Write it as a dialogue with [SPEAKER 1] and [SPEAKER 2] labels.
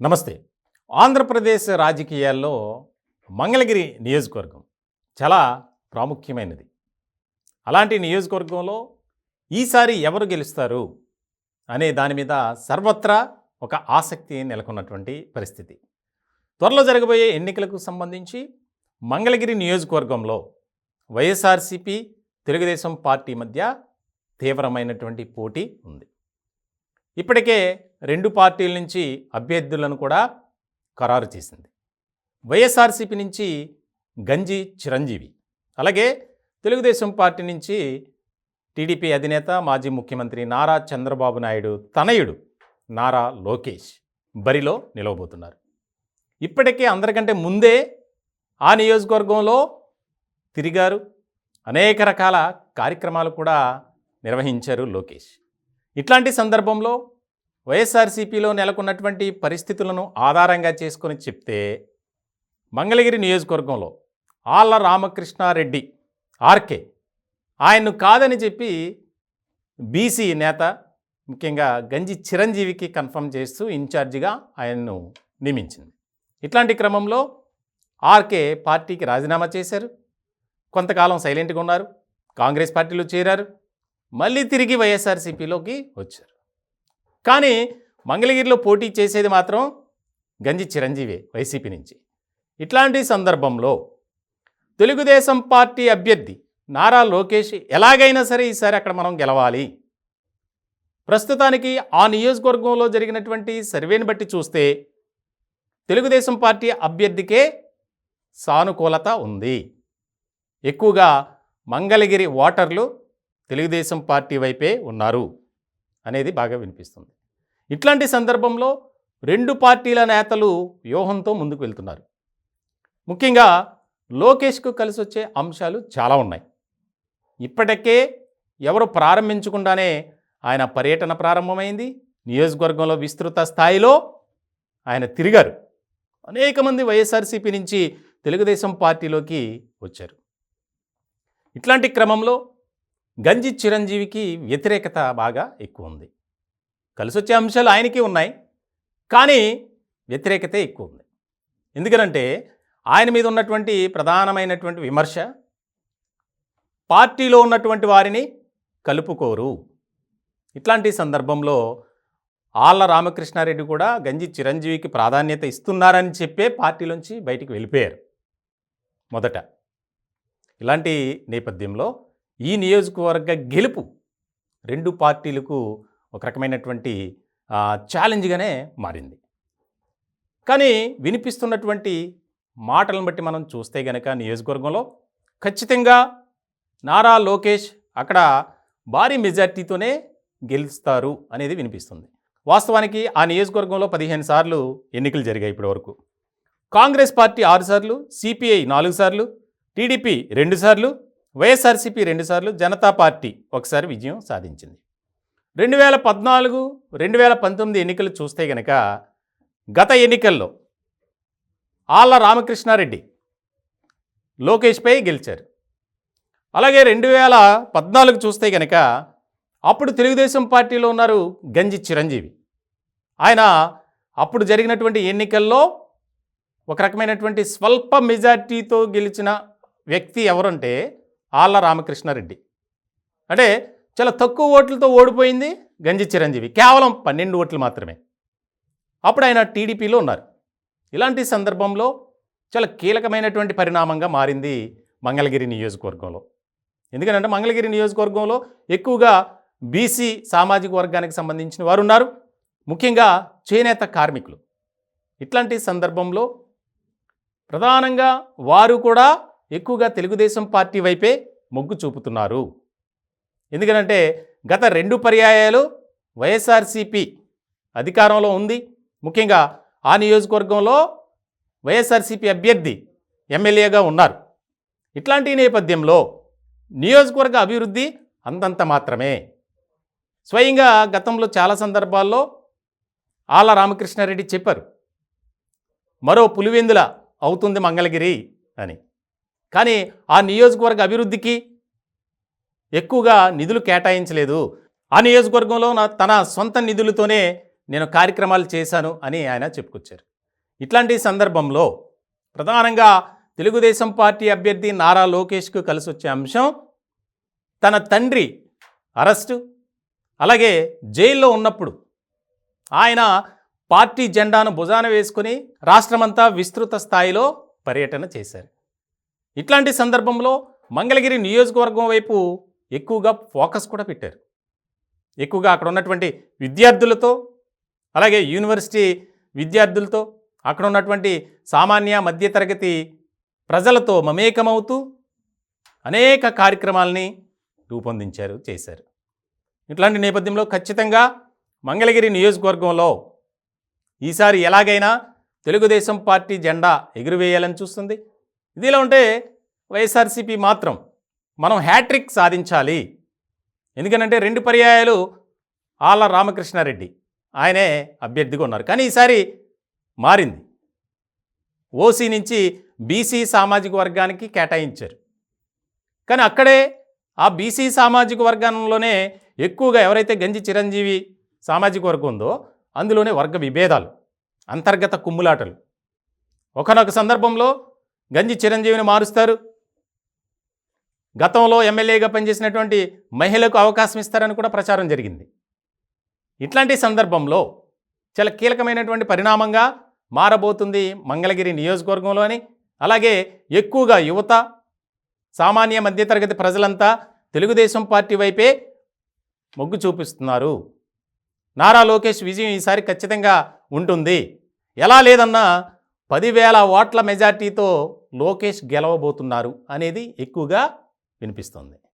[SPEAKER 1] నమస్తే. ఆంధ్రప్రదేశ్ రాజకీయాల్లో మంగళగిరి నియోజకవర్గం చాలా ప్రాముఖ్యమైనది. అలాంటి నియోజకవర్గంలో ఈసారి ఎవరు గెలుస్తారు అనే దాని మీద సర్వత్రా ఒక ఆసక్తి నెలకొన్నటువంటి పరిస్థితి. త్వరలో జరగబోయే ఎన్నికలకు సంబంధించి మంగళగిరి నియోజకవర్గంలో వైఎస్ఆర్సీపీ, తెలుగుదేశం పార్టీ మధ్య తీవ్రమైనటువంటి పోటీ ఉంది. ఇప్పటికే రెండు పార్టీల నుంచి అభ్యర్థులను కూడా ఖరారు చేసింది. వైఎస్ఆర్సీపీ నుంచి గంజి చిరంజీవి, అలాగే తెలుగుదేశం పార్టీ నుంచి టీడీపీ అధినేత మాజీ ముఖ్యమంత్రి నారా చంద్రబాబు నాయుడు తనయుడు నారా లోకేష్ బరిలో నిలవబోతున్నారు. ఇప్పటికే అందరికంటే ముందే ఆ నియోజకవర్గంలో తిరిగారు, అనేక రకాల కార్యక్రమాలు కూడా నిర్వహించారు లోకేష్. ఇట్లాంటి సందర్భంలో వైఎస్ఆర్సీపీలో నెలకొన్నటువంటి పరిస్థితులను ఆధారంగా చేసుకొని చెప్తే మంగళగిరి నియోజకవర్గంలో ఆళ్ల రామకృష్ణారెడ్డి ఆర్కే ఆయన్ను కాదని చెప్పి బీసీ నేత ముఖ్యంగా గంజి చిరంజీవికి కన్ఫర్మ్ చేస్తూ ఇన్ఛార్జిగా ఆయన్ను నియమించింది. ఇట్లాంటి క్రమంలో ఆర్కే పార్టీకి రాజీనామా చేశారు. కొంతకాలం సైలెంట్గా ఉన్నారు, కాంగ్రెస్ పార్టీలో చేరారు, మళ్ళీ తిరిగి వైఎస్ఆర్సీపీలోకి వచ్చారు. కానీ మంగళగిరిలో పోటీ చేసేది మాత్రం గంజి చిరంజీవి వైసీపీ నుంచి. ఇట్లాంటి సందర్భంలో తెలుగుదేశం పార్టీ అభ్యర్థి నారా లోకేష్ ఎలాగైనా సరే ఈసారి అక్కడ మనం గెలవాలి. ప్రస్తుతానికి ఆ నియోజకవర్గంలో జరిగినటువంటి సర్వేని బట్టి చూస్తే తెలుగుదేశం పార్టీ అభ్యర్థికే సానుకూలత ఉంది. ఎక్కువగా మంగళగిరి ఓటర్లు తెలుగుదేశం పార్టీ వైపే ఉన్నారు అనేది బాగా వినిపిస్తుంది. ఇట్లాంటి సందర్భంలో రెండు పార్టీల నేతలు వ్యూహంతో ముందుకు వెళ్తున్నారు. ముఖ్యంగా లోకేష్కు కలిసి వచ్చే అంశాలు చాలా ఉన్నాయి. ఇప్పటికే ఎవరు ప్రారంభించకుండానే ఆయన పర్యటన ప్రారంభమైంది. నియోజకవర్గంలో విస్తృత స్థాయిలో ఆయన తిరిగారు. అనేక మంది వైఎస్ఆర్సీపీ నుంచి తెలుగుదేశం పార్టీలోకి వచ్చారు. ఇట్లాంటి క్రమంలో గంజి చిరంజీవికి వ్యతిరేకత బాగా ఎక్కువ ఉంది. కలిసి వచ్చే అంశాలు ఆయనకి ఉన్నాయి, కానీ వ్యతిరేకతే ఎక్కువ ఉంది. ఎందుకనంటే ఆయన మీద ఉన్నటువంటి ప్రధానమైనటువంటి విమర్శ పార్టీలో ఉన్నటువంటి వారిని కలుపుకోరు. ఇట్లాంటి సందర్భంలో ఆళ్ల రామకృష్ణారెడ్డి కూడా గంజి చిరంజీవికి ప్రాధాన్యత ఇస్తున్నారని చెప్పే పార్టీలోంచి బయటికి వెళ్ళిపోయారు మొదట. ఇలాంటి నేపథ్యంలో ఈ నియోజకవర్గ గెలుపు రెండు పార్టీలకు ఒక రకమైనటువంటి ఛాలెంజ్గానే మారింది. కానీ వినిపిస్తున్నటువంటి మాటలను బట్టి మనం చూస్తే గనక నియోజకవర్గంలో ఖచ్చితంగా నారా లోకేష్ అక్కడ భారీ మెజార్టీతోనే గెలుస్తారు అనేది వినిపిస్తుంది. వాస్తవానికి ఆ నియోజకవర్గంలో 15 సార్లు ఎన్నికలు జరిగాయి ఇప్పటివరకు. కాంగ్రెస్ పార్టీ 6 సార్లు, సిపిఐ 4 సార్లు, టీడీపీ 2 సార్లు, వైఎస్ఆర్సీపీ 2 సార్లు, జనతా పార్టీ ఒకసారి విజయం సాధించింది. 2014, 2019 ఎన్నికలు చూస్తే గనక గత ఎన్నికల్లో ఆళ్ల రామకృష్ణారెడ్డి లోకేష్పై గెలిచారు. అలాగే 2014 చూస్తే గనక అప్పుడు తెలుగుదేశం పార్టీలో ఉన్నారు గంజి చిరంజీవి. ఆయన అప్పుడు జరిగినటువంటి ఎన్నికల్లో ఒక రకమైనటువంటి స్వల్ప మెజార్టీతో గెలిచిన వ్యక్తి ఎవరంటే ఆళ్ల రామకృష్ణారెడ్డి. అంటే చాలా తక్కువ ఓట్లతో ఓడిపోయింది గంజి చిరంజీవి, కేవలం 12 ఓట్లు మాత్రమే. అప్పుడు ఆయన టీడీపీలో ఉన్నారు. ఇలాంటి సందర్భంలో చాలా కీలకమైనటువంటి పరిణామంగా మారింది మంగళగిరి నియోజకవర్గంలో. ఎందుకంటే మంగళగిరి నియోజకవర్గంలో ఎక్కువగా బీసీ సామాజిక వర్గానికి సంబంధించిన వారు ఉన్నారు, ముఖ్యంగా చేనేత కార్మికులు. ఇట్లాంటి సందర్భంలో ప్రధానంగా వారు కూడా ఎక్కువగా తెలుగుదేశం పార్టీ వైపే మొగ్గు చూపుతున్నారు. ఎందుకంటే గత 2 పర్యాయాలు వైఎస్ఆర్సీపీ అధికారంలో ఉంది. ముఖ్యంగా ఆ నియోజకవర్గంలో వైఎస్ఆర్సీపీ అభ్యర్థి ఎమ్మెల్యేగా ఉన్నారు. ఇట్లాంటి నేపథ్యంలో నియోజకవర్గ అభివృద్ధి అంతంత మాత్రమే. స్వయంగా గతంలో చాలా సందర్భాల్లో ఆళ్ల రామకృష్ణారెడ్డి చెప్పారు, మరో పులివెందుల అవుతుంది మంగళగిరి అని. కానీ ఆ నియోజకవర్గ అభివృద్ధికి ఎక్కువగా నిధులు కేటాయించలేదు. ఆ నియోజకవర్గంలో తన సొంత నిధులతోనే నేను కార్యక్రమాలు చేశాను అని ఆయన చెప్పుకొచ్చారు. ఇట్లాంటి సందర్భంలో ప్రధానంగా తెలుగుదేశం పార్టీ అభ్యర్థి నారా లోకేష్కు కలిసి వచ్చే అంశం తన తండ్రి అరెస్టు, అలాగే జైల్లో ఉన్నప్పుడు ఆయన పార్టీ జెండాను భుజాన వేసుకుని రాష్ట్రమంతా విస్తృత స్థాయిలో పర్యటన చేశారు. ఇట్లాంటి సందర్భంలో మంగళగిరి నియోజకవర్గం వైపు ఎక్కువగా ఫోకస్ కూడా పెట్టారు. ఎక్కువగా అక్కడ ఉన్నటువంటి విద్యార్థులతో, అలాగే యూనివర్సిటీ విద్యార్థులతో, అక్కడ ఉన్నటువంటి సామాన్య మధ్యతరగతి ప్రజలతో మమేకమవుతూ అనేక కార్యక్రమాలని రూపొందించారు, చేశారు. ఇట్లాంటి నేపథ్యంలో ఖచ్చితంగా మంగళగిరి నియోజకవర్గంలో ఈసారి ఎలాగైనా తెలుగుదేశం పార్టీ జెండా ఎగురవేయాలని చూస్తుంది. ఇదిలా ఉంటే వైఎస్ఆర్సీపీ మాత్రం మనం హ్యాట్రిక్ సాధించాలి. ఎందుకనంటే 2 పర్యాయాలు ఆళ్ల రామకృష్ణారెడ్డి ఆయనే అభ్యర్థిగా ఉన్నారు. కానీ ఈసారి మారింది. ఓసీ నుంచి బీసీ సామాజిక వర్గానికి కేటాయించారు. కానీ అక్కడే ఆ బీసీ సామాజిక వర్గంలోనే ఎక్కువగా ఎవరైతే గంజి చిరంజీవి సామాజిక వర్గం ఉందో అందులోనే వర్గ విభేదాలు, అంతర్గత కుమ్ములాటలు. ఒకనొక సందర్భంలో గంజి చిరంజీవిని మారుస్తారు, గతంలో ఎమ్మెల్యేగా పనిచేసినటువంటి మహిళకు అవకాశం ఇస్తారని కూడా ప్రచారం జరిగింది. ఇట్లాంటి సందర్భంలో చాలా కీలకమైనటువంటి పరిణామంగా మారబోతుంది మంగళగిరి నియోజకవర్గంలోని. అలాగే ఎక్కువగా యువత, సామాన్య మధ్యతరగతి ప్రజలంతా తెలుగుదేశం పార్టీ వైపే మొగ్గు చూపిస్తున్నారు. నారా లోకేష్ విజయం ఈసారి ఖచ్చితంగా ఉంటుంది. ఎలా లేదన్నా 10,000 ఓట్ల మెజార్టీతో లోకేష్ గెలవబోతున్నారు అనేది ఎక్కువగా వినిపిస్తుంది.